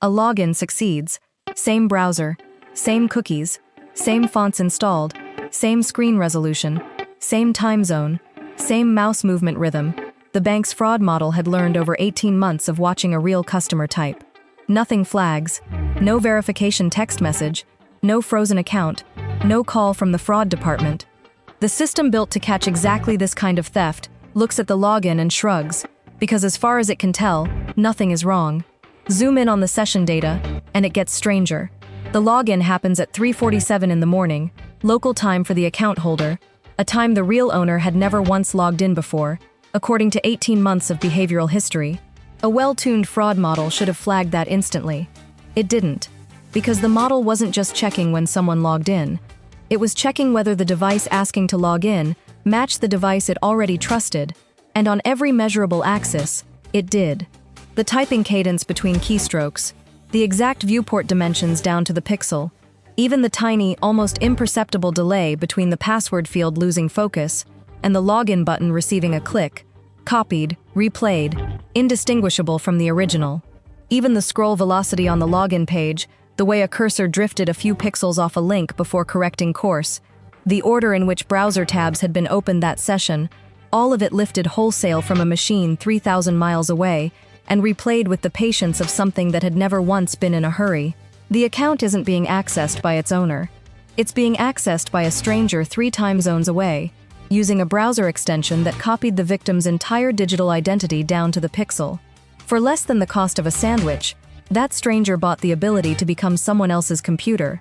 A login succeeds. Same browser, same cookies, same fonts installed, same screen resolution, same time zone, same mouse movement rhythm. The bank's fraud model had learned over 18 months of watching a real customer type. Nothing flags, no verification text message, no frozen account, no call from the fraud department. The system built to catch exactly this kind of theft looks at the login and shrugs, because as far as it can tell, nothing is wrong. Zoom in on the session data, and it gets stranger. The login happens at 3:47 in the morning, local time for the account holder, a time the real owner had never once logged in before, according to 18 months of behavioral history. A well-tuned fraud model should have flagged that instantly. It didn't, because the model wasn't just checking when someone logged in. It was checking whether the device asking to log in matched the device it already trusted, and on every measurable axis, it did. The typing cadence between keystrokes, the exact viewport dimensions down to the pixel, even the tiny, almost imperceptible delay between the password field losing focus and the login button receiving a click, copied, replayed, indistinguishable from the original. Even the scroll velocity on the login page, the way a cursor drifted a few pixels off a link before correcting course, the order in which browser tabs had been opened that session, all of it lifted wholesale from a machine 3,000 miles away and replayed with the patience of something that had never once been in a hurry. The account isn't being accessed by its owner. It's being accessed by a stranger 3 time zones away, using a browser extension that copied the victim's entire digital identity down to the pixel. For less than the cost of a sandwich, that stranger bought the ability to become someone else's computer.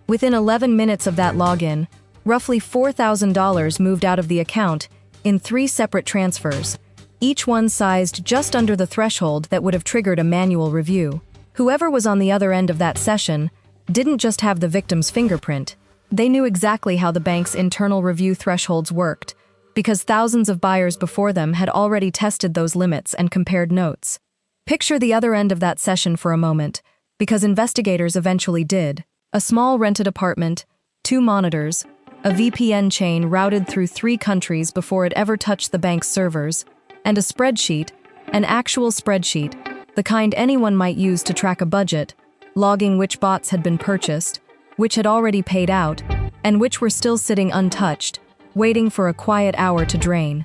Within 11 minutes of that login, roughly $4,000 moved out of the account in 3 separate transfers, each one sized just under the threshold that would have triggered a manual review. Whoever was on the other end of that session didn't just have the victim's fingerprint. They knew exactly how the bank's internal review thresholds worked, because thousands of buyers before them had already tested those limits and compared notes. Picture the other end of that session for a moment, because investigators eventually did. A small rented apartment, 2 monitors, a VPN chain routed through 3 countries before it ever touched the bank's servers, and a spreadsheet, an actual spreadsheet, the kind anyone might use to track a budget, logging which bots had been purchased, which had already paid out, and which were still sitting untouched, waiting for a quiet hour to drain.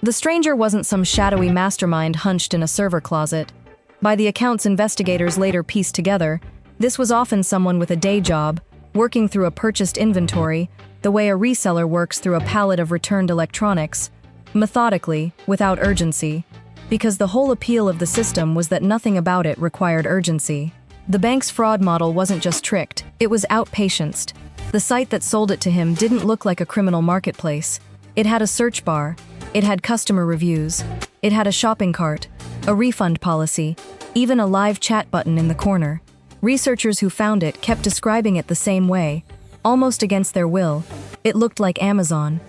The stranger wasn't some shadowy mastermind hunched in a server closet. By the accounts investigators later pieced together, this was often someone with a day job, working through a purchased inventory, the way a reseller works through a pallet of returned electronics, methodically, without urgency, because the whole appeal of the system was that nothing about it required urgency. The bank's fraud model wasn't just tricked, it was outpatienced. The site that sold it to him didn't look like a criminal marketplace. It had a search bar, it had customer reviews, it had a shopping cart, a refund policy, even a live chat button in the corner. Researchers who found it kept describing it the same way, almost against their will. It looked like Amazon.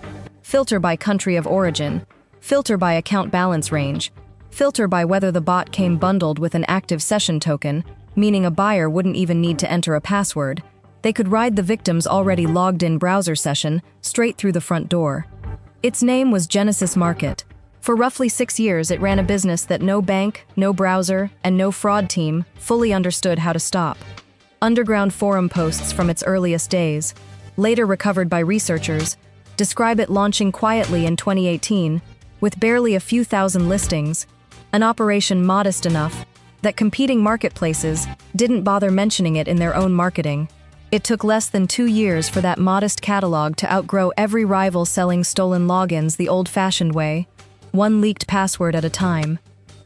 Filter by country of origin, filter by account balance range, filter by whether the bot came bundled with an active session token, meaning a buyer wouldn't even need to enter a password. They could ride the victim's already logged-in browser session straight through the front door. Its name was Genesis Market. For roughly 6 years, it ran a business that no bank, no browser, and no fraud team fully understood how to stop. Underground forum posts from its earliest days, later recovered by researchers, describe it launching quietly in 2018, with barely a few thousand listings, an operation modest enough that competing marketplaces didn't bother mentioning it in their own marketing. It took less than 2 years for that modest catalog to outgrow every rival selling stolen logins the old-fashioned way, one leaked password at a time.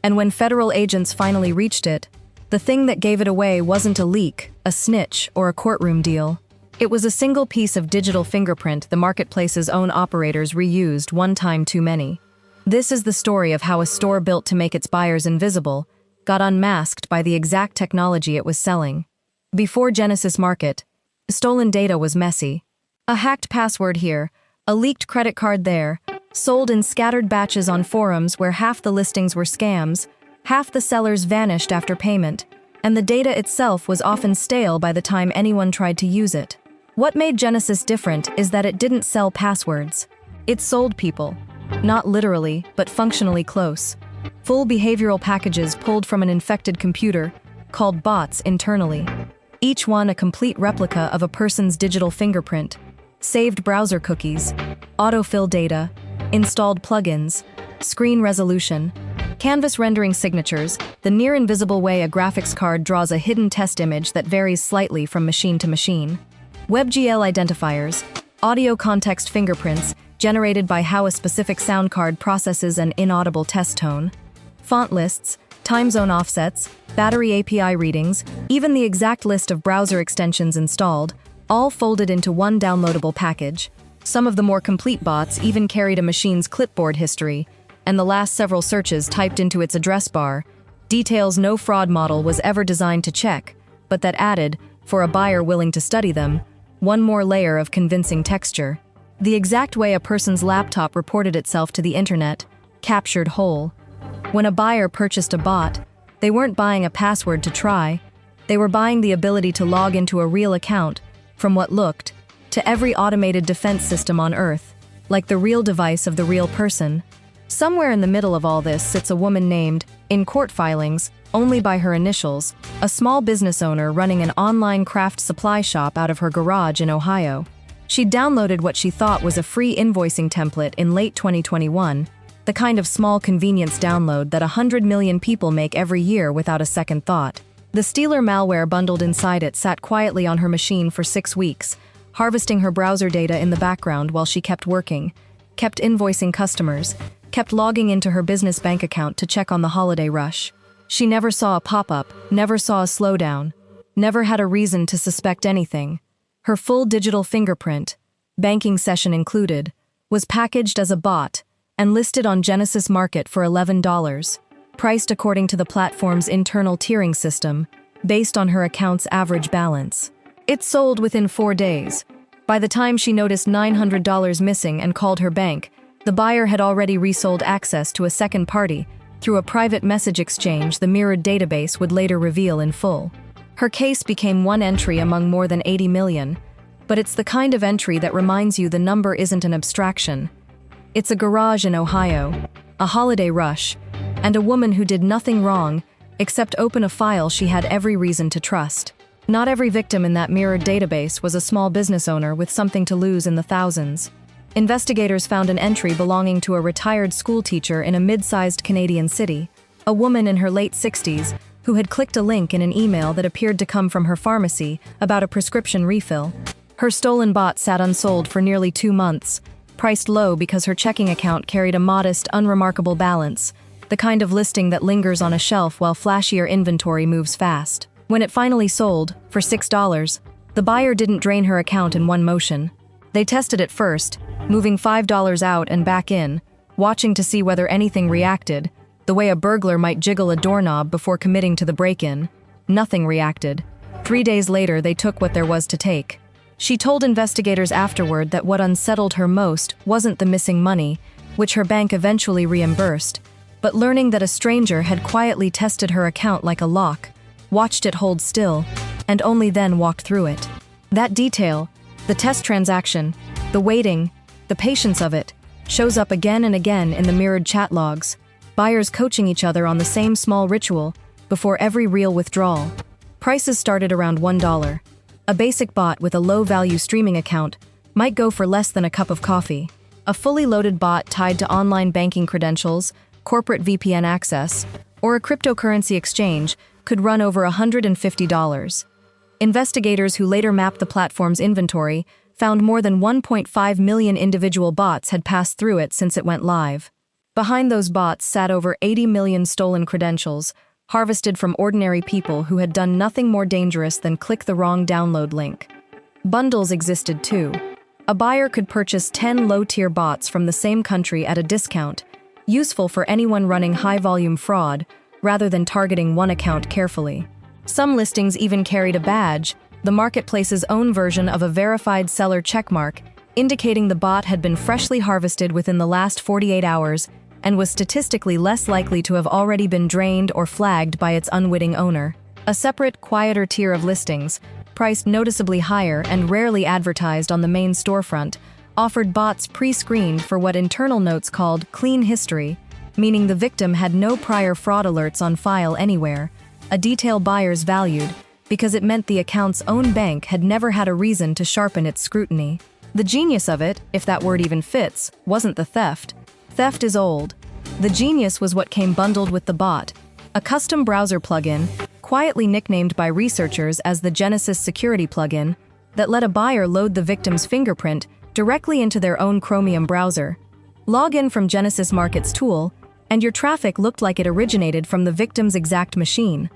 And when federal agents finally reached it, the thing that gave it away wasn't a leak, a snitch, or a courtroom deal. It was a single piece of digital fingerprint the marketplace's own operators reused one time too many. This is the story of how a store built to make its buyers invisible got unmasked by the exact technology it was selling. Before Genesis Market, stolen data was messy. A hacked password here, a leaked credit card there, sold in scattered batches on forums where half the listings were scams, half the sellers vanished after payment, and the data itself was often stale by the time anyone tried to use it. What made Genesis different is that it didn't sell passwords. It sold people. Not literally, but functionally close. Full behavioral packages pulled from an infected computer, called bots internally. Each one a complete replica of a person's digital fingerprint, saved browser cookies, autofill data, installed plugins, screen resolution, canvas rendering signatures, the near-invisible way a graphics card draws a hidden test image that varies slightly from machine to machine. WebGL identifiers, audio context fingerprints, generated by how a specific sound card processes an inaudible test tone. Font lists, time zone offsets, battery API readings, even the exact list of browser extensions installed, all folded into one downloadable package. Some of the more complete bots even carried a machine's clipboard history, and the last several searches typed into its address bar, details no fraud model was ever designed to check, but that added, for a buyer willing to study them, one more layer of convincing texture. The exact way a person's laptop reported itself to the internet, captured whole. When a buyer purchased a bot, they weren't buying a password to try, they were buying the ability to log into a real account, from what looked, to every automated defense system on Earth, like the real device of the real person. Somewhere in the middle of all this sits a woman named, in court filings, only by her initials, a small business owner running an online craft supply shop out of her garage in Ohio. She'd downloaded what she thought was a free invoicing template in late 2021, the kind of small convenience download that 100 million people make every year without a second thought. The Stealer malware bundled inside it sat quietly on her machine for 6 weeks, harvesting her browser data in the background while she kept working, kept invoicing customers, kept logging into her business bank account to check on the holiday rush. She never saw a pop-up, never saw a slowdown, never had a reason to suspect anything. Her full digital fingerprint, banking session included, was packaged as a bot and listed on Genesis Market for $11, priced according to the platform's internal tiering system, based on her account's average balance. It sold within 4 days. By the time she noticed $900 missing and called her bank, the buyer had already resold access to a second party through a private message exchange the mirrored database would later reveal in full. Her case became one entry among more than 80 million, but it's the kind of entry that reminds you the number isn't an abstraction. It's a garage in Ohio, a holiday rush, and a woman who did nothing wrong except open a file she had every reason to trust. Not every victim in that mirrored database was a small business owner with something to lose in the thousands. Investigators found an entry belonging to a retired school teacher in a mid-sized Canadian city, a woman in her late 60s who had clicked a link in an email that appeared to come from her pharmacy about a prescription refill. Her stolen bot sat unsold for nearly 2 months, priced low because her checking account carried a modest, unremarkable balance, the kind of listing that lingers on a shelf while flashier inventory moves fast. When it finally sold, for $6, the buyer didn't drain her account in one motion. They tested it first, moving $5 out and back in, watching to see whether anything reacted, the way a burglar might jiggle a doorknob before committing to the break-in. Nothing reacted. 3 days later, they took what there was to take. She told investigators afterward that what unsettled her most wasn't the missing money, which her bank eventually reimbursed, but learning that a stranger had quietly tested her account like a lock, watched it hold still, and only then walked through it. That detail, the test transaction, the waiting, the patience of it, shows up again and again in the mirrored chat logs, buyers coaching each other on the same small ritual before every real withdrawal. Prices started around $1. A basic bot with a low-value streaming account might go for less than a cup of coffee. A fully loaded bot tied to online banking credentials, corporate VPN access, or a cryptocurrency exchange could run over $150. Investigators who later mapped the platform's inventory found more than 1.5 million individual bots had passed through it since it went live. Behind those bots sat over 80 million stolen credentials, harvested from ordinary people who had done nothing more dangerous than click the wrong download link. Bundles existed too. A buyer could purchase 10 low-tier bots from the same country at a discount, useful for anyone running high-volume fraud, rather than targeting one account carefully. Some listings even carried a badge, the marketplace's own version of a verified seller checkmark, indicating the bot had been freshly harvested within the last 48 hours and was statistically less likely to have already been drained or flagged by its unwitting owner. A separate, quieter tier of listings, priced noticeably higher and rarely advertised on the main storefront, offered bots pre-screened for what internal notes called clean history, meaning the victim had no prior fraud alerts on file anywhere, a detail buyers valued, because it meant the account's own bank had never had a reason to sharpen its scrutiny. The genius of it, if that word even fits, wasn't the theft. Theft is old. The genius was what came bundled with the bot, a custom browser plugin, quietly nicknamed by researchers as the Genesis security plugin, that let a buyer load the victim's fingerprint directly into their own Chromium browser. Log in from Genesis Market's tool, and your traffic looked like it originated from the victim's exact machine.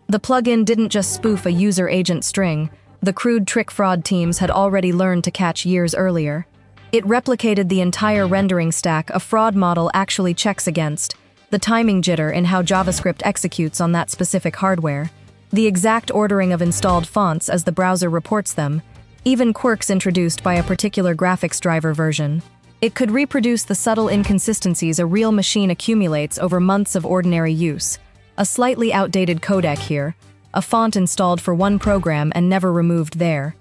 The plugin didn't just spoof a user-agent string the crude trick fraud teams had already learned to catch years earlier. It replicated the entire rendering stack a fraud model actually checks against, the timing jitter in how JavaScript executes on that specific hardware, the exact ordering of installed fonts as the browser reports them, even quirks introduced by a particular graphics driver version. It could reproduce the subtle inconsistencies a real machine accumulates over months of ordinary use. A slightly outdated codec here, a font installed for one program and never removed there.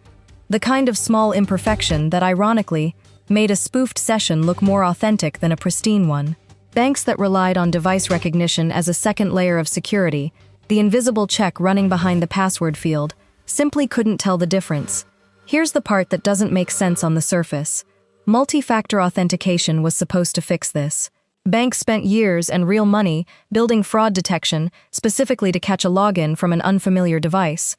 The kind of small imperfection that, ironically, made a spoofed session look more authentic than a pristine one. Banks that relied on device recognition as a second layer of security, the invisible check running behind the password field, simply couldn't tell the difference. Here's the part that doesn't make sense on the surface. Multi-factor authentication was supposed to fix this. Banks spent years and real money building fraud detection specifically to catch a login from an unfamiliar device.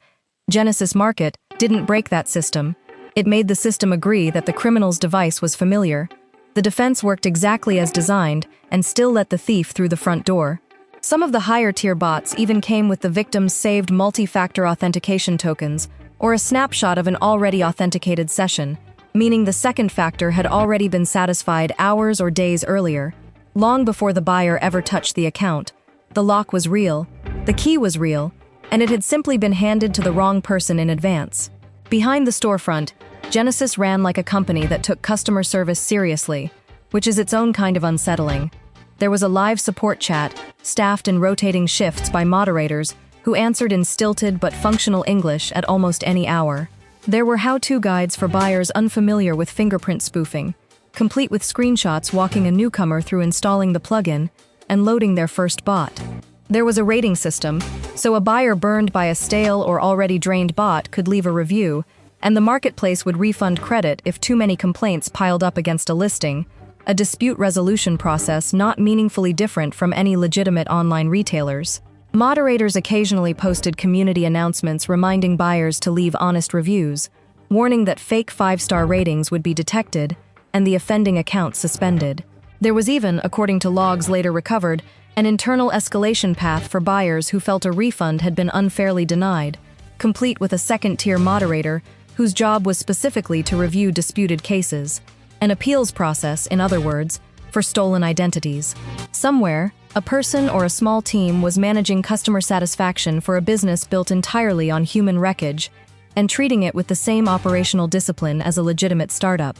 Genesis Market didn't break that system. It made the system agree that the criminal's device was familiar. The defense worked exactly as designed and still let the thief through the front door. Some of the higher-tier bots even came with the victim's saved multi-factor authentication tokens, or a snapshot of an already authenticated session, meaning the second factor had already been satisfied hours or days earlier, long before the buyer ever touched the account. The lock was real, the key was real, and it had simply been handed to the wrong person in advance. Behind the storefront, Genesis ran like a company that took customer service seriously, which is its own kind of unsettling. There was a live support chat, staffed in rotating shifts by moderators, who answered in stilted but functional English at almost any hour. There were how-to guides for buyers unfamiliar with fingerprint spoofing, complete with screenshots walking a newcomer through installing the plugin and loading their first bot. There was a rating system, so a buyer burned by a stale or already drained bot could leave a review, and the marketplace would refund credit if too many complaints piled up against a listing, a dispute resolution process not meaningfully different from any legitimate online retailers. Moderators occasionally posted community announcements reminding buyers to leave honest reviews, warning that fake 5-star ratings would be detected and the offending account suspended. There was even, according to logs later recovered, an internal escalation path for buyers who felt a refund had been unfairly denied, complete with a second-tier moderator whose job was specifically to review disputed cases, an appeals process, in other words, for stolen identities. Somewhere, a person or a small team was managing customer satisfaction for a business built entirely on human wreckage and treating it with the same operational discipline as a legitimate startup.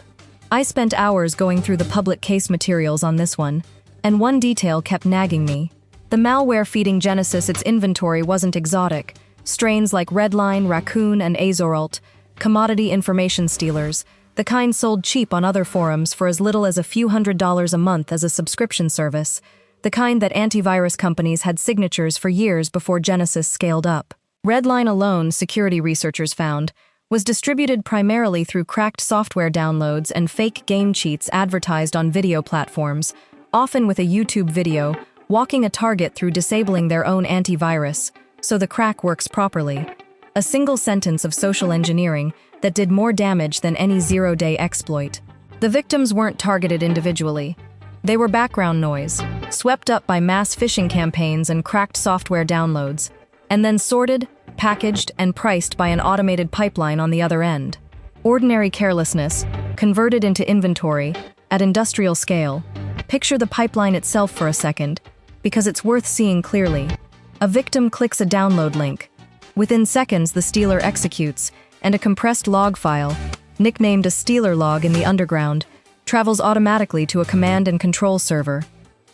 I spent hours going through the public case materials on this one, and one detail kept nagging me. The malware feeding Genesis its inventory wasn't exotic. Strains like Redline, Raccoon, and Azoralt, commodity information stealers, the kind sold cheap on other forums for as little as a few $100s a month as a subscription service, the kind that antivirus companies had signatures for years before Genesis scaled up. Redline alone, security researchers found, was distributed primarily through cracked software downloads and fake game cheats advertised on video platforms, often with a YouTube video walking a target through disabling their own antivirus, so the crack works properly. A single sentence of social engineering that did more damage than any zero-day exploit. The victims weren't targeted individually. They were background noise, swept up by mass phishing campaigns and cracked software downloads, and then sorted, packaged, and priced by an automated pipeline on the other end. Ordinary carelessness, converted into inventory, at industrial scale. Picture the pipeline itself for a second, because it's worth seeing clearly. A victim clicks a download link. Within seconds, the stealer executes, and a compressed log file, nicknamed a stealer log in the underground, travels automatically to a command and control server.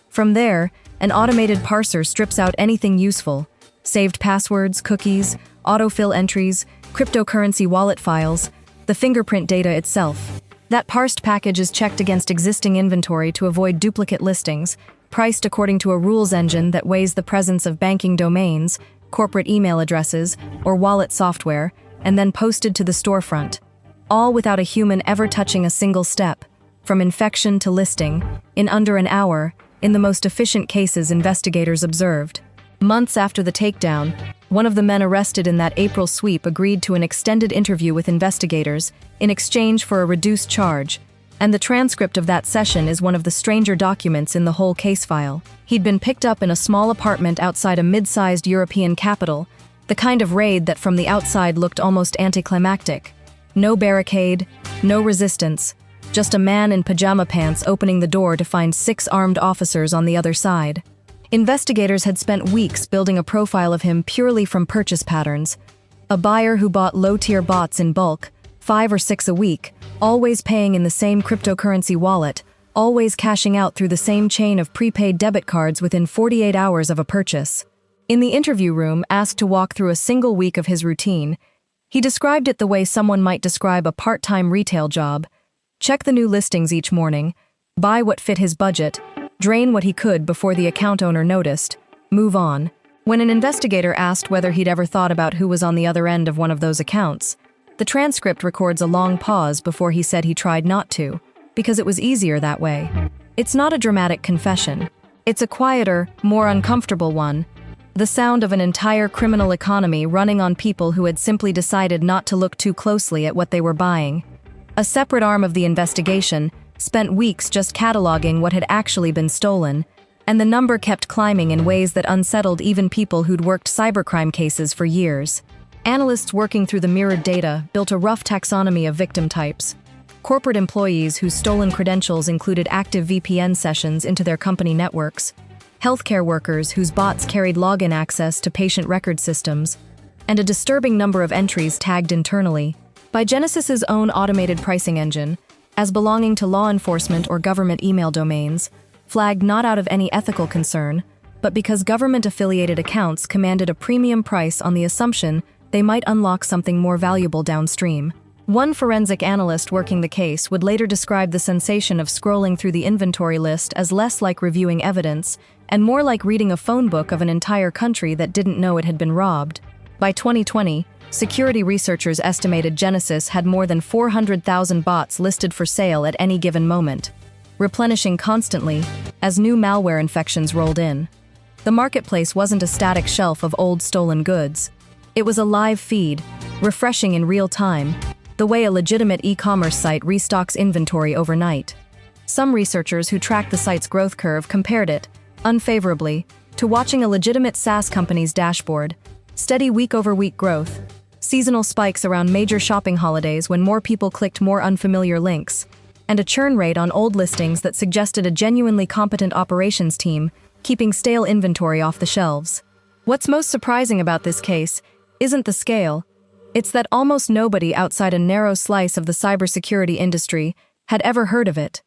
From there, an automated parser strips out anything useful: saved passwords, cookies, autofill entries, cryptocurrency wallet files, the fingerprint data itself. That parsed package is checked against existing inventory to avoid duplicate listings, priced according to a rules engine that weighs the presence of banking domains, corporate email addresses, or wallet software, and then posted to the storefront, all without a human ever touching a single step, from infection to listing, in under an hour, in the most efficient cases investigators observed. Months after the takedown, one of the men arrested in that April sweep agreed to an extended interview with investigators in exchange for a reduced charge, and the transcript of that session is one of the stranger documents in the whole case file. He'd been picked up in a small apartment outside a mid-sized European capital, the kind of raid that from the outside looked almost anticlimactic. No barricade, no resistance, just a man in pajama pants opening the door to find 6 armed officers on the other side. Investigators had spent weeks building a profile of him purely from purchase patterns. A buyer who bought low-tier bots in bulk, 5 or 6 a week, always paying in the same cryptocurrency wallet, always cashing out through the same chain of prepaid debit cards within 48 hours of a purchase. In the interview room, asked to walk through a single week of his routine, he described it the way someone might describe a part-time retail job: check the new listings each morning, buy what fit his budget, drain what he could before the account owner noticed, move on. When an investigator asked whether he'd ever thought about who was on the other end of one of those accounts, the transcript records a long pause before he said he tried not to, because it was easier that way. It's not a dramatic confession. It's a quieter, more uncomfortable one. The sound of an entire criminal economy running on people who had simply decided not to look too closely at what they were buying. A separate arm of the investigation spent weeks just cataloging what had actually been stolen, and the number kept climbing in ways that unsettled even people who'd worked cybercrime cases for years. Analysts working through the mirrored data built a rough taxonomy of victim types. Corporate employees whose stolen credentials included active VPN sessions into their company networks, healthcare workers whose bots carried login access to patient record systems, and a disturbing number of entries tagged internally by Genesis's own automated pricing engine as belonging to law enforcement or government email domains, flagged not out of any ethical concern, but because government-affiliated accounts commanded a premium price on the assumption they might unlock something more valuable downstream. One forensic analyst working the case would later describe the sensation of scrolling through the inventory list as less like reviewing evidence and more like reading a phone book of an entire country that didn't know it had been robbed. By 2020, security researchers estimated Genesis had more than 400,000 bots listed for sale at any given moment, replenishing constantly as new malware infections rolled in. The marketplace wasn't a static shelf of old stolen goods. It was a live feed, refreshing in real time, the way a legitimate e-commerce site restocks inventory overnight. Some researchers who tracked the site's growth curve compared it, unfavorably, to watching a legitimate SaaS company's dashboard: steady week-over-week growth, seasonal spikes around major shopping holidays when more people clicked more unfamiliar links, and a churn rate on old listings that suggested a genuinely competent operations team keeping stale inventory off the shelves. What's most surprising about this case isn't the scale. It's that almost nobody outside a narrow slice of the cybersecurity industry had ever heard of it.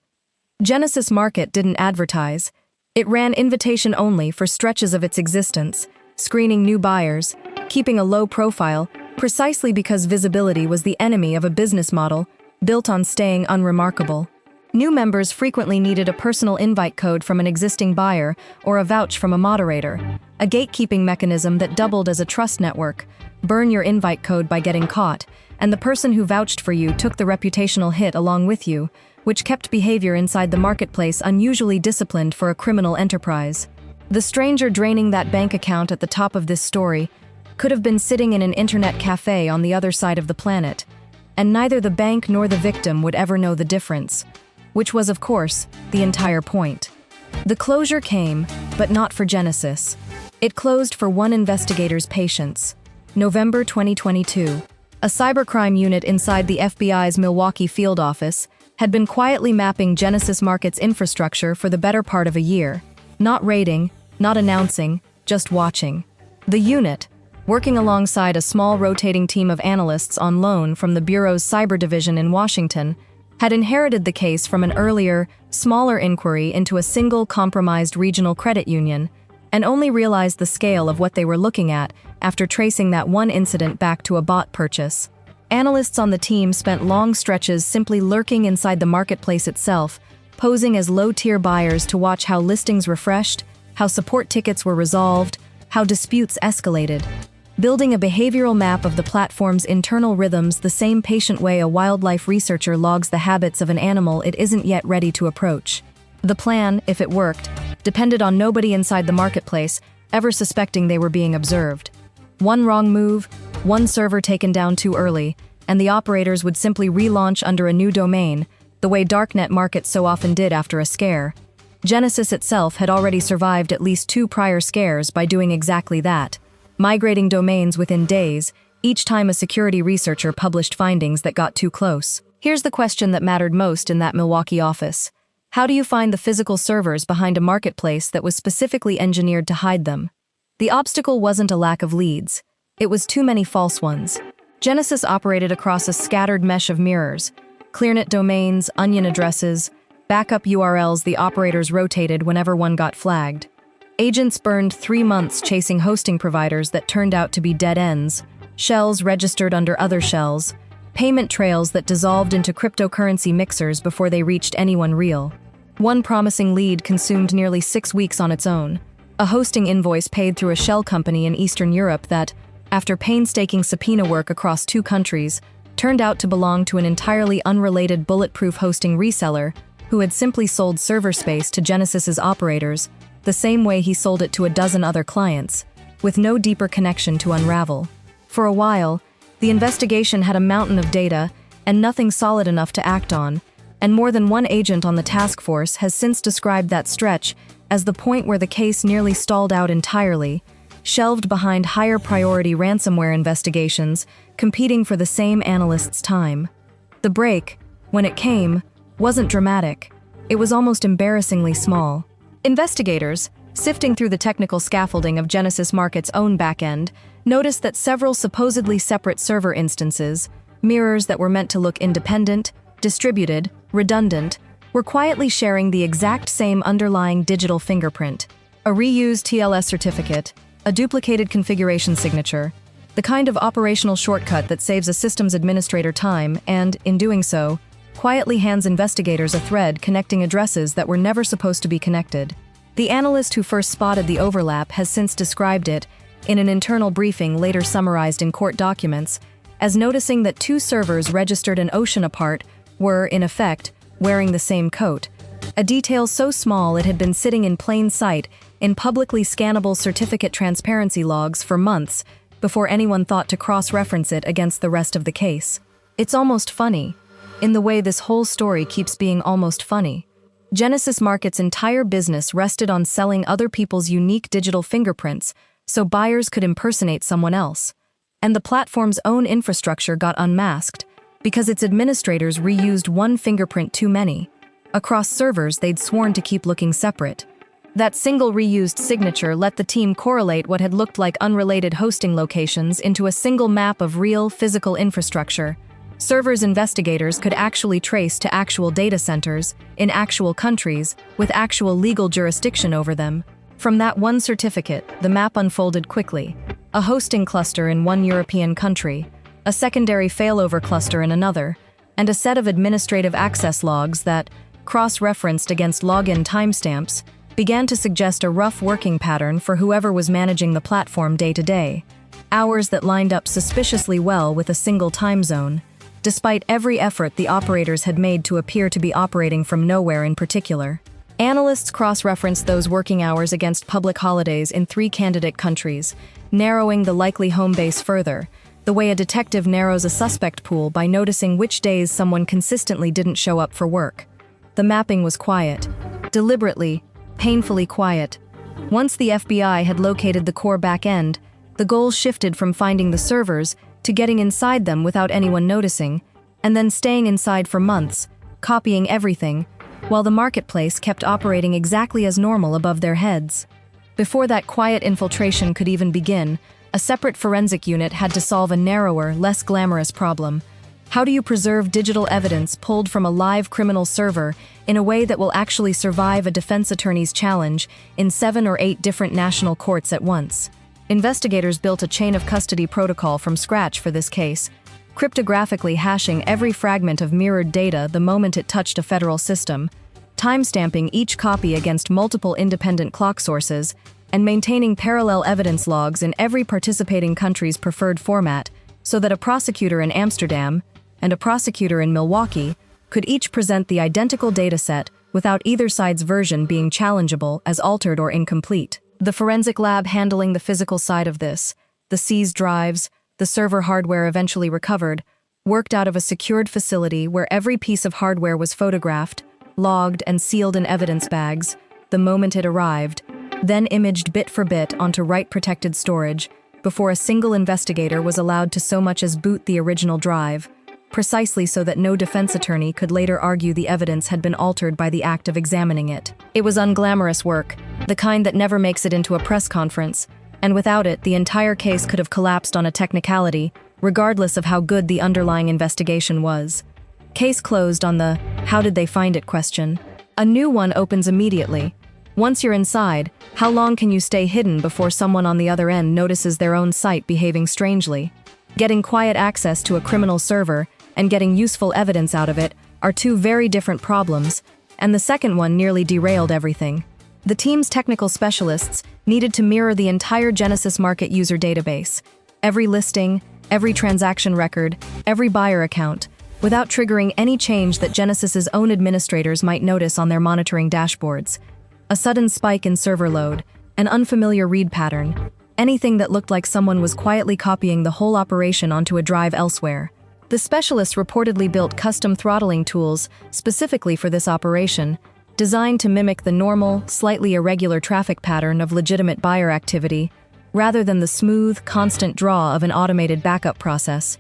Genesis Market didn't advertise. It ran invitation only for stretches of its existence, screening new buyers, keeping a low profile, precisely because visibility was the enemy of a business model built on staying unremarkable. New members frequently needed a personal invite code from an existing buyer or a vouch from a moderator, a gatekeeping mechanism that doubled as a trust network. Burn your invite code by getting caught, and the person who vouched for you took the reputational hit along with you, which kept behavior inside the marketplace unusually disciplined for a criminal enterprise. The stranger draining that bank account at the top of this story could have been sitting in an internet cafe on the other side of the planet, and neither the bank nor the victim would ever know the difference, which was, of course, the entire point. The closure came, but not for Genesis. It closed for one investigator's patience. November 2022. A cybercrime unit inside the FBI's Milwaukee field office had been quietly mapping Genesis Market's infrastructure for the better part of a year. Not raiding, not announcing, just watching. The unit, working alongside a small rotating team of analysts on loan from the Bureau's cyber division in Washington, had inherited the case from an earlier, smaller inquiry into a single compromised regional credit union, and only realized the scale of what they were looking at after tracing that one incident back to a bot purchase. Analysts on the team spent long stretches simply lurking inside the marketplace itself, posing as low-tier buyers to watch how listings refreshed, how support tickets were resolved, how disputes escalated. Building a behavioral map of the platform's internal rhythms the same patient way a wildlife researcher logs the habits of an animal it isn't yet ready to approach. The plan, if it worked, depended on nobody inside the marketplace ever suspecting they were being observed. One wrong move, one server taken down too early, and the operators would simply relaunch under a new domain, the way darknet markets so often did after a scare. Genesis itself had already survived at least 2 prior scares by doing exactly that, migrating domains within days, each time a security researcher published findings that got too close. Here's the question that mattered most in that Milwaukee office. How do you find the physical servers behind a marketplace that was specifically engineered to hide them? The obstacle wasn't a lack of leads. It was too many false ones. Genesis operated across a scattered mesh of mirrors, clearnet domains, onion addresses, backup URLs the operators rotated whenever one got flagged. Agents burned 3 months chasing hosting providers that turned out to be dead ends, shells registered under other shells, payment trails that dissolved into cryptocurrency mixers before they reached anyone real. One promising lead consumed nearly 6 weeks on its own. A hosting invoice paid through a shell company in Eastern Europe that, after painstaking subpoena work across 2 countries, turned out to belong to an entirely unrelated bulletproof hosting reseller who had simply sold server space to Genesis's operators, the same way he sold it to a dozen other clients, with no deeper connection to Unravel. For a while, the investigation had a mountain of data and nothing solid enough to act on, and more than one agent on the task force has since described that stretch as the point where the case nearly stalled out entirely, shelved behind higher priority ransomware investigations, competing for the same analyst's time. The break, when it came, wasn't dramatic. It was almost embarrassingly small. Investigators, sifting through the technical scaffolding of Genesis Market's own backend, noticed that several supposedly separate server instances, mirrors that were meant to look independent, distributed, redundant, were quietly sharing the exact same underlying digital fingerprint, a reused TLS certificate, a duplicated configuration signature, the kind of operational shortcut that saves a systems administrator time and, in doing so, quietly hands investigators a thread connecting addresses that were never supposed to be connected. The analyst who first spotted the overlap has since described it, in an internal briefing later summarized in court documents, as noticing that 2 servers registered an ocean apart were, in effect, wearing the same coat, a detail so small it had been sitting in plain sight in publicly scannable certificate transparency logs for months before anyone thought to cross-reference it against the rest of the case. It's almost funny, in the way this whole story keeps being almost funny. Genesis Market's entire business rested on selling other people's unique digital fingerprints so buyers could impersonate someone else. And the platform's own infrastructure got unmasked because its administrators reused one fingerprint too many. Across servers, they'd sworn to keep looking separate. That single reused signature let the team correlate what had looked like unrelated hosting locations into a single map of real, physical infrastructure. Servers investigators could actually trace to actual data centers, in actual countries, with actual legal jurisdiction over them. From that one certificate, the map unfolded quickly. A hosting cluster in one European country, a secondary failover cluster in another, and a set of administrative access logs that, cross-referenced against login timestamps, began to suggest a rough working pattern for whoever was managing the platform day to day. Hours that lined up suspiciously well with a single time zone, despite every effort the operators had made to appear to be operating from nowhere in particular. Analysts cross-referenced those working hours against public holidays in 3 candidate countries, narrowing the likely home base further, the way a detective narrows a suspect pool by noticing which days someone consistently didn't show up for work. The mapping was quiet. Deliberately, painfully quiet. Once the FBI had located the core back-end, the goal shifted from finding the servers to getting inside them without anyone noticing, and then staying inside for months, copying everything, while the marketplace kept operating exactly as normal above their heads. Before that quiet infiltration could even begin, a separate forensic unit had to solve a narrower, less glamorous problem. How do you preserve digital evidence pulled from a live criminal server in a way that will actually survive a defense attorney's challenge in 7 or 8 different national courts at once? Investigators built a chain of custody protocol from scratch for this case, cryptographically hashing every fragment of mirrored data the moment it touched a federal system, timestamping each copy against multiple independent clock sources, and maintaining parallel evidence logs in every participating country's preferred format so that a prosecutor in Amsterdam and a prosecutor in Milwaukee could each present the identical dataset without either side's version being challengeable as altered or incomplete. The forensic lab handling the physical side of this, the seized drives, the server hardware eventually recovered, worked out of a secured facility where every piece of hardware was photographed, logged, and sealed in evidence bags the moment it arrived, then imaged bit for bit onto write-protected storage before a single investigator was allowed to so much as boot the original drive, precisely so that no defense attorney could later argue the evidence had been altered by the act of examining it. It was unglamorous work, the kind that never makes it into a press conference, and without it, the entire case could have collapsed on a technicality, regardless of how good the underlying investigation was. Case closed on the "how did they find it" question. A new one opens immediately. Once you're inside, how long can you stay hidden before someone on the other end notices their own site behaving strangely? Getting quiet access to a criminal server and getting useful evidence out of it are two very different problems, and the second one nearly derailed everything. The team's technical specialists needed to mirror the entire Genesis market user database, every listing, every transaction record, every buyer account, without triggering any change that Genesis's own administrators might notice on their monitoring dashboards. A sudden spike in server load, an unfamiliar read pattern, anything that looked like someone was quietly copying the whole operation onto a drive elsewhere. The specialists reportedly built custom throttling tools specifically for this operation, designed to mimic the normal, slightly irregular traffic pattern of legitimate buyer activity, rather than the smooth, constant draw of an automated backup process.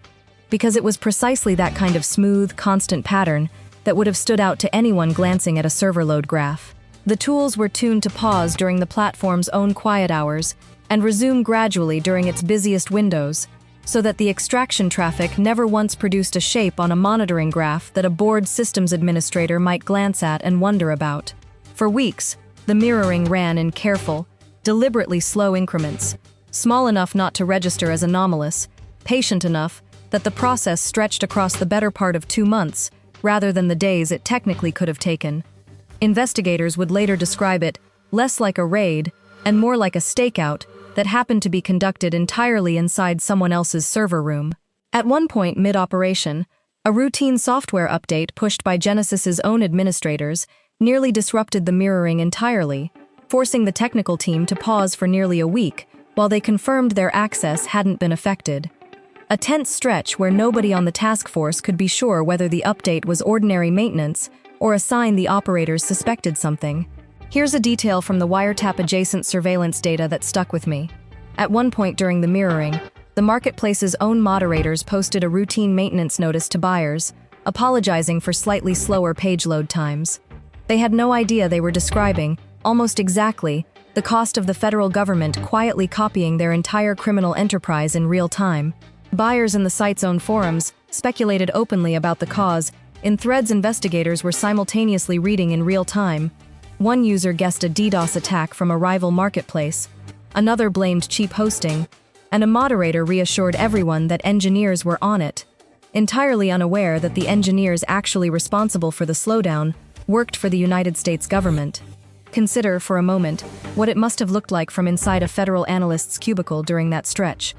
Because it was precisely that kind of smooth, constant pattern that would have stood out to anyone glancing at a server load graph. The tools were tuned to pause during the platform's own quiet hours and resume gradually during its busiest windows, so that the extraction traffic never once produced a shape on a monitoring graph that a bored systems administrator might glance at and wonder about. For weeks, the mirroring ran in careful, deliberately slow increments, small enough not to register as anomalous, patient enough that the process stretched across the better part of 2 months, rather than the days it technically could have taken. Investigators would later describe it less like a raid and more like a stakeout that happened to be conducted entirely inside someone else's server room. At one point mid-operation, a routine software update pushed by Genesis's own administrators nearly disrupted the mirroring entirely, forcing the technical team to pause for nearly a week while they confirmed their access hadn't been affected. A tense stretch where nobody on the task force could be sure whether the update was ordinary maintenance or a sign the operators suspected something. Here's a detail from the wiretap-adjacent surveillance data that stuck with me. At one point during the mirroring, the marketplace's own moderators posted a routine maintenance notice to buyers, apologizing for slightly slower page load times. They had no idea they were describing, almost exactly, the cost of the federal government quietly copying their entire criminal enterprise in real time. Buyers in the site's own forums speculated openly about the cause in threads investigators were simultaneously reading in real time. One user guessed a DDoS attack from a rival marketplace, another blamed cheap hosting, and a moderator reassured everyone that engineers were on it, entirely unaware that the engineers actually responsible for the slowdown worked for the United States government. Consider, for a moment, what it must have looked like from inside a federal analyst's cubicle during that stretch,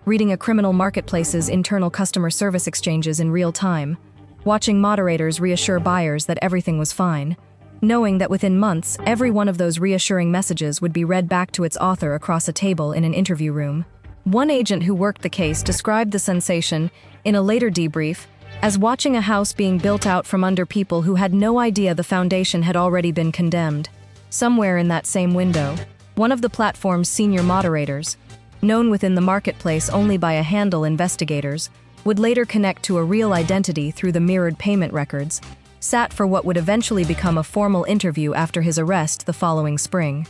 reading a criminal marketplace's internal customer service exchanges in real time, watching moderators reassure buyers that everything was fine, knowing that within months, every one of those reassuring messages would be read back to its author across a table in an interview room. One agent who worked the case described the sensation, in a later debrief, as watching a house being built out from under people who had no idea the foundation had already been condemned. Somewhere in that same window, one of the platform's senior moderators, known within the marketplace only by a handle investigators, would later connect to a real identity through the mirrored payment records, sat for what would eventually become a formal interview after his arrest the following spring.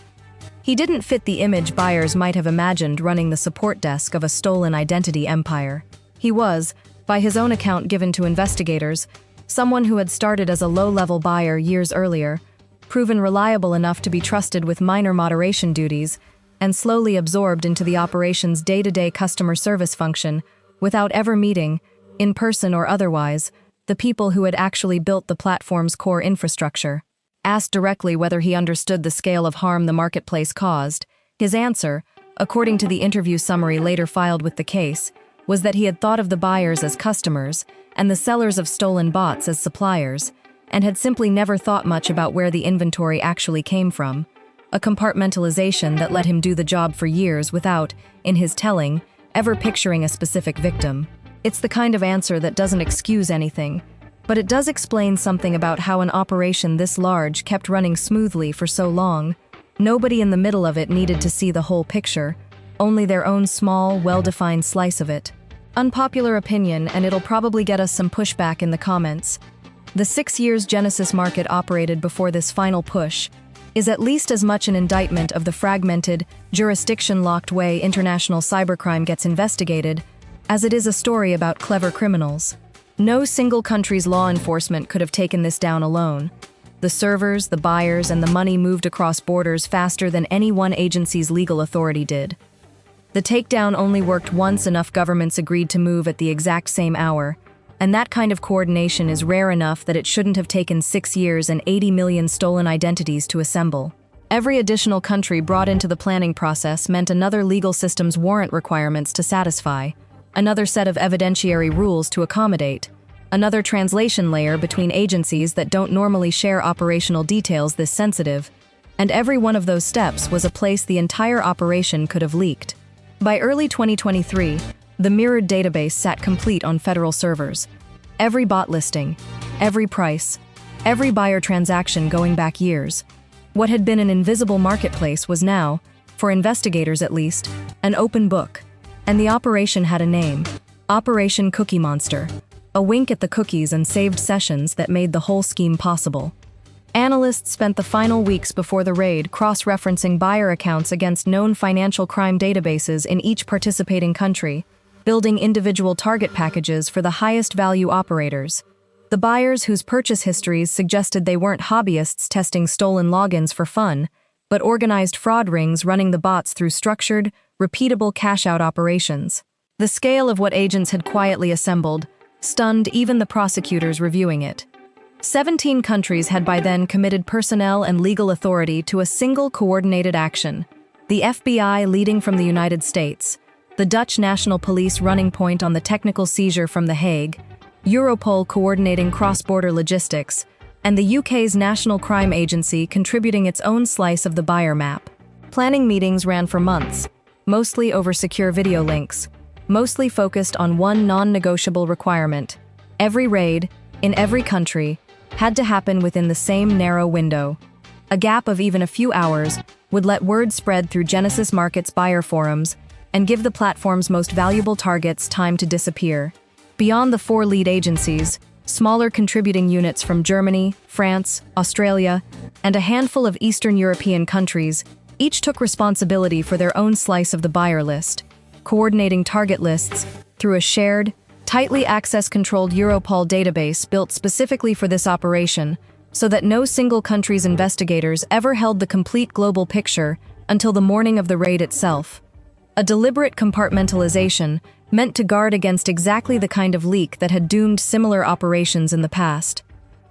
He didn't fit the image buyers might have imagined running the support desk of a stolen identity empire. He was, by his own account given to investigators, someone who had started as a low-level buyer years earlier, proven reliable enough to be trusted with minor moderation duties, and slowly absorbed into the operation's day-to-day customer service function, without ever meeting, in person or otherwise, the people who had actually built the platform's core infrastructure. Asked directly whether he understood the scale of harm the marketplace caused, His answer, according to the interview summary later filed with the case, was that he had thought of the buyers as customers and the sellers of stolen bots as suppliers, and had simply never thought much about where the inventory actually came from, a compartmentalization that let him do the job for years without, in his telling, ever picturing a specific victim. It's the kind of answer that doesn't excuse anything, but it does explain something about how an operation this large kept running smoothly for so long. Nobody in the middle of it needed to see the whole picture, only their own small, well-defined slice of it. Unpopular opinion, and it'll probably get us some pushback in the comments. The 6 years Genesis market operated before this final push is at least as much an indictment of the fragmented, jurisdiction-locked way international cybercrime gets investigated as it is a story about clever criminals. No single country's law enforcement could have taken this down alone. The servers, the buyers, and the money moved across borders faster than any one agency's legal authority did. The takedown only worked once enough governments agreed to move at the exact same hour, and that kind of coordination is rare enough that it shouldn't have taken 6 years and 80 million stolen identities to assemble. Every additional country brought into the planning process meant another legal system's warrant requirements to satisfy, another set of evidentiary rules to accommodate, another translation layer between agencies that don't normally share operational details this sensitive, and every one of those steps was a place the entire operation could have leaked. By early 2023, the mirrored database sat complete on federal servers. Every bot listing, every price, every buyer transaction going back years. What had been an invisible marketplace was now, for investigators at least, an open book. And the operation had a name: Operation Cookie Monster, a wink at the cookies and saved sessions that made the whole scheme possible. Analysts spent the final weeks before the raid cross-referencing buyer accounts against known financial crime databases in each participating country, building individual target packages for the highest value operators. The buyers whose purchase histories suggested they weren't hobbyists testing stolen logins for fun, but organized fraud rings running the bots through structured, repeatable cash-out operations. The scale of what agents had quietly assembled stunned even the prosecutors reviewing it. 17 countries had by then committed personnel and legal authority to a single coordinated action, the FBI leading from the United States, the Dutch National Police running point on the technical seizure from The Hague, Europol coordinating cross-border logistics, and the UK's National Crime Agency contributing its own slice of the buyer map. Planning meetings ran for months, mostly over secure video links, mostly focused on one non-negotiable requirement. Every raid, in every country, had to happen within the same narrow window. A gap of even a few hours would let word spread through Genesis Market's buyer forums and give the platform's most valuable targets time to disappear. Beyond the 4 lead agencies, smaller contributing units from Germany, France, Australia, and a handful of Eastern European countries each took responsibility for their own slice of the buyer list, coordinating target lists through a shared, tightly access-controlled Europol database built specifically for this operation, so that no single country's investigators ever held the complete global picture until the morning of the raid itself. A deliberate compartmentalization meant to guard against exactly the kind of leak that had doomed similar operations in the past.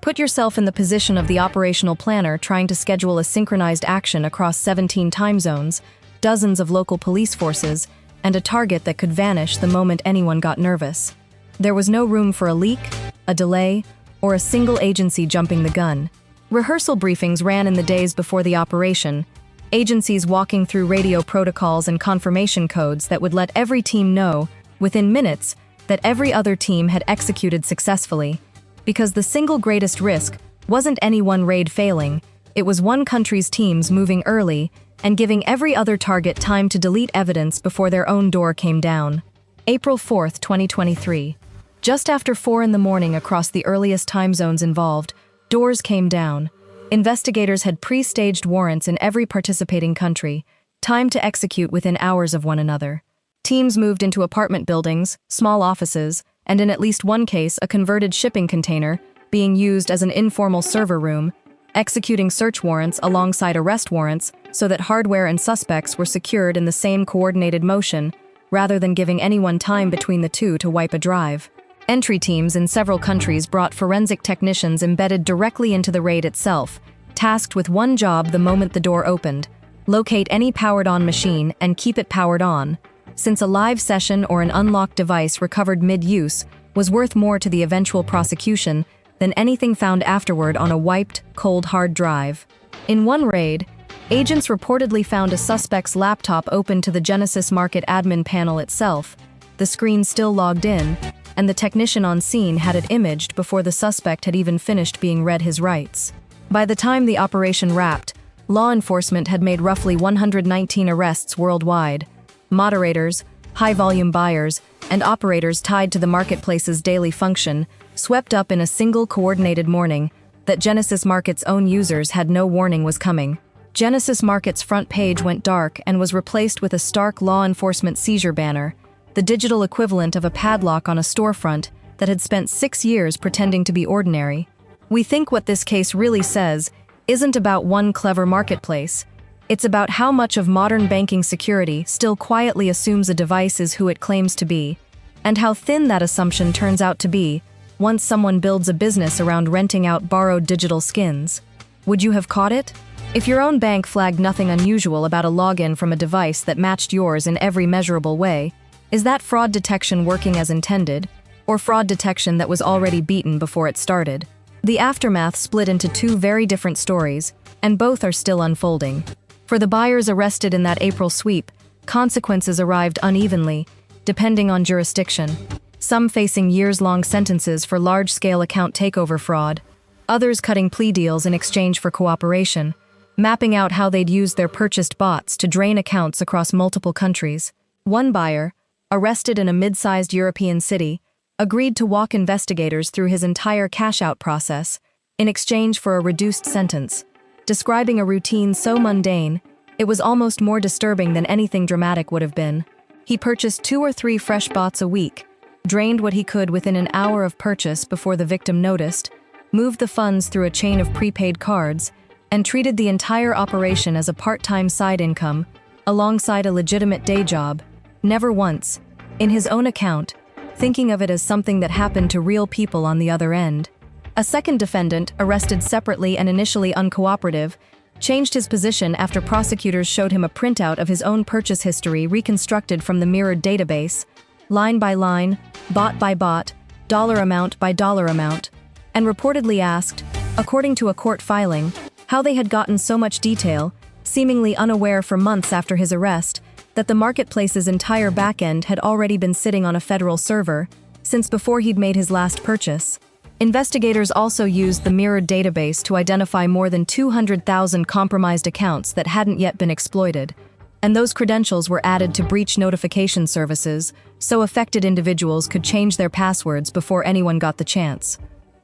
Put yourself in the position of the operational planner trying to schedule a synchronized action across 17 time zones, dozens of local police forces, and a target that could vanish the moment anyone got nervous. There was no room for a leak, a delay, or a single agency jumping the gun. Rehearsal briefings ran in the days before the operation, agencies walking through radio protocols and confirmation codes that would let every team know, within minutes, that every other team had executed successfully. Because the single greatest risk wasn't any one raid failing, it was one country's teams moving early and giving every other target time to delete evidence before their own door came down. April 4, 2023. Just after 4 in the morning across the earliest time zones involved, doors came down. Investigators had pre-staged warrants in every participating country, timed to execute within hours of one another. Teams moved into apartment buildings, small offices, and in at least one case a converted shipping container, being used as an informal server room, executing search warrants alongside arrest warrants so that hardware and suspects were secured in the same coordinated motion, rather than giving anyone time between the two to wipe a drive. Entry teams in several countries brought forensic technicians embedded directly into the raid itself, tasked with one job the moment the door opened: Locate any powered-on machine and keep it powered on, since a live session or an unlocked device recovered mid-use was worth more to the eventual prosecution than anything found afterward on a wiped, cold hard drive. In one raid, agents reportedly found a suspect's laptop open to the Genesis Market admin panel itself, the screen still logged in, and the technician on scene had it imaged before the suspect had even finished being read his rights. By the time the operation wrapped, law enforcement had made roughly 119 arrests worldwide. Moderators, high-volume buyers, and operators tied to the marketplace's daily function swept up in a single coordinated morning that Genesis Market's own users had no warning was coming. Genesis Market's front page went dark and was replaced with a stark law enforcement seizure banner, the digital equivalent of a padlock on a storefront that had spent 6 years pretending to be ordinary. We think what this case really says isn't about one clever marketplace. It's about how much of modern banking security still quietly assumes a device is who it claims to be, and how thin that assumption turns out to be once someone builds a business around renting out borrowed digital skins. Would you have caught it? If your own bank flagged nothing unusual about a login from a device that matched yours in every measurable way, is that fraud detection working as intended, or fraud detection that was already beaten before it started? The aftermath split into two very different stories, and both are still unfolding. For the buyers arrested in that April sweep, consequences arrived unevenly, depending on jurisdiction. Some facing years-long sentences for large-scale account takeover fraud, others cutting plea deals in exchange for cooperation, mapping out how they'd used their purchased bots to drain accounts across multiple countries. One buyer, arrested in a mid-sized European city, agreed to walk investigators through his entire cash-out process in exchange for a reduced sentence, describing a routine so mundane, it was almost more disturbing than anything dramatic would have been. He purchased 2 or 3 fresh bots a week, drained what he could within an hour of purchase before the victim noticed, moved the funds through a chain of prepaid cards, and treated the entire operation as a part-time side income, alongside a legitimate day job, never once, in his own account, thinking of it as something that happened to real people on the other end. A second defendant, arrested separately and initially uncooperative, changed his position after prosecutors showed him a printout of his own purchase history reconstructed from the mirrored database, line by line, bot by bot, dollar amount by dollar amount, and reportedly asked, according to a court filing, how they had gotten so much detail, seemingly unaware for months after his arrest, that the marketplace's entire backend had already been sitting on a federal server since before he'd made his last purchase. Investigators also used the mirrored database to identify more than 200,000 compromised accounts that hadn't yet been exploited, and those credentials were added to breach notification services so affected individuals could change their passwords before anyone got the chance.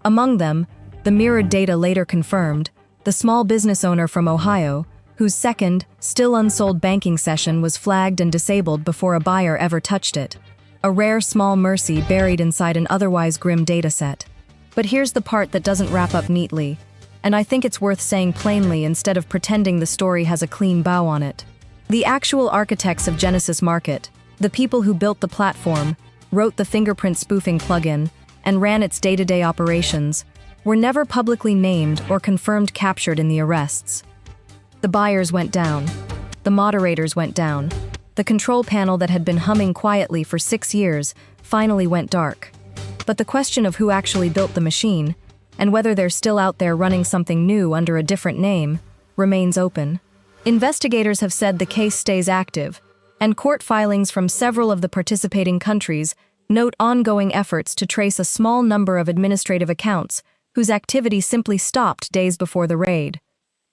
Among them, the mirrored data later confirmed, the small business owner from Ohio, whose second, still unsold banking session was flagged and disabled before a buyer ever touched it. A rare small mercy buried inside an otherwise grim dataset. But here's the part that doesn't wrap up neatly, and I think it's worth saying plainly instead of pretending the story has a clean bow on it. The actual architects of Genesis Market, the people who built the platform, wrote the fingerprint spoofing plugin, and ran its day-to-day operations, were never publicly named or confirmed captured in the arrests. The buyers went down. The moderators went down. The control panel that had been humming quietly for 6 years finally went dark. But the question of who actually built the machine, and whether they're still out there running something new under a different name, remains open. Investigators have said the case stays active, and court filings from several of the participating countries note ongoing efforts to trace a small number of administrative accounts whose activity simply stopped days before the raid.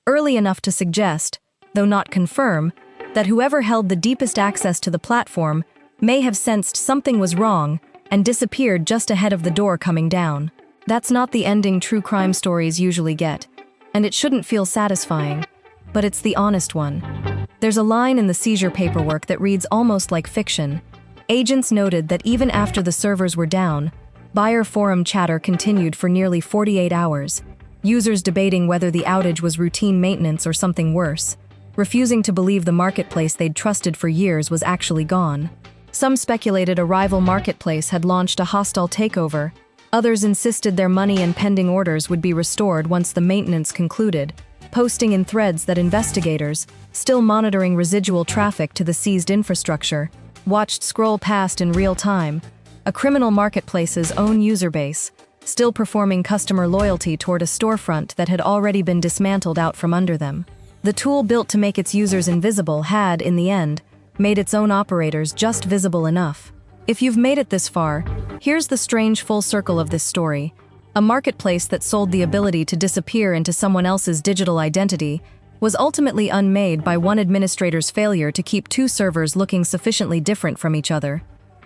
Early enough to suggest, though not confirm, that whoever held the deepest access to the platform may have sensed something was wrong and disappeared just ahead of the door coming down. That's not the ending true crime stories usually get, and it shouldn't feel satisfying, but it's the honest one. There's a line in the seizure paperwork that reads almost like fiction. Agents noted that even after the servers were down, buyer forum chatter continued for nearly 48 hours, users debating whether the outage was routine maintenance or something worse, refusing to believe the marketplace they'd trusted for years was actually gone. Some speculated a rival marketplace had launched a hostile takeover. Others insisted their money and pending orders would be restored once the maintenance concluded, posting in threads that investigators, still monitoring residual traffic to the seized infrastructure, watched scroll past in real time, a criminal marketplace's own user base, still performing customer loyalty toward a storefront that had already been dismantled out from under them. The tool built to make its users invisible had, in the end, made its own operators just visible enough. If you've made it this far, here's the strange full circle of this story. A marketplace that sold the ability to disappear into someone else's digital identity was ultimately unmade by one administrator's failure to keep two servers looking sufficiently different from each other.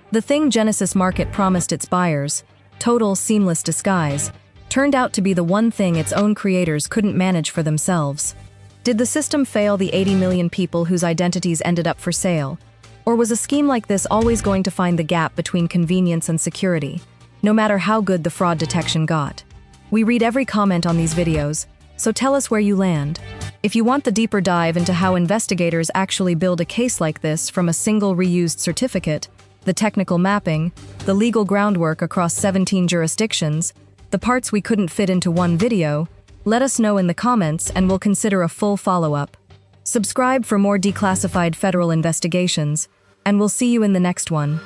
The thing Genesis Market promised its buyers, total seamless disguise, turned out to be the one thing its own creators couldn't manage for themselves. Did the system fail the 80 million people whose identities ended up for sale? Or was a scheme like this always going to find the gap between convenience and security, no matter how good the fraud detection got? We read every comment on these videos, so tell us where you land. If you want the deeper dive into how investigators actually build a case like this from a single reused certificate, the technical mapping, the legal groundwork across 17 jurisdictions, the parts we couldn't fit into one video, let us know in the comments and we'll consider a full follow-up. Subscribe for more declassified federal investigations, and we'll see you in the next one.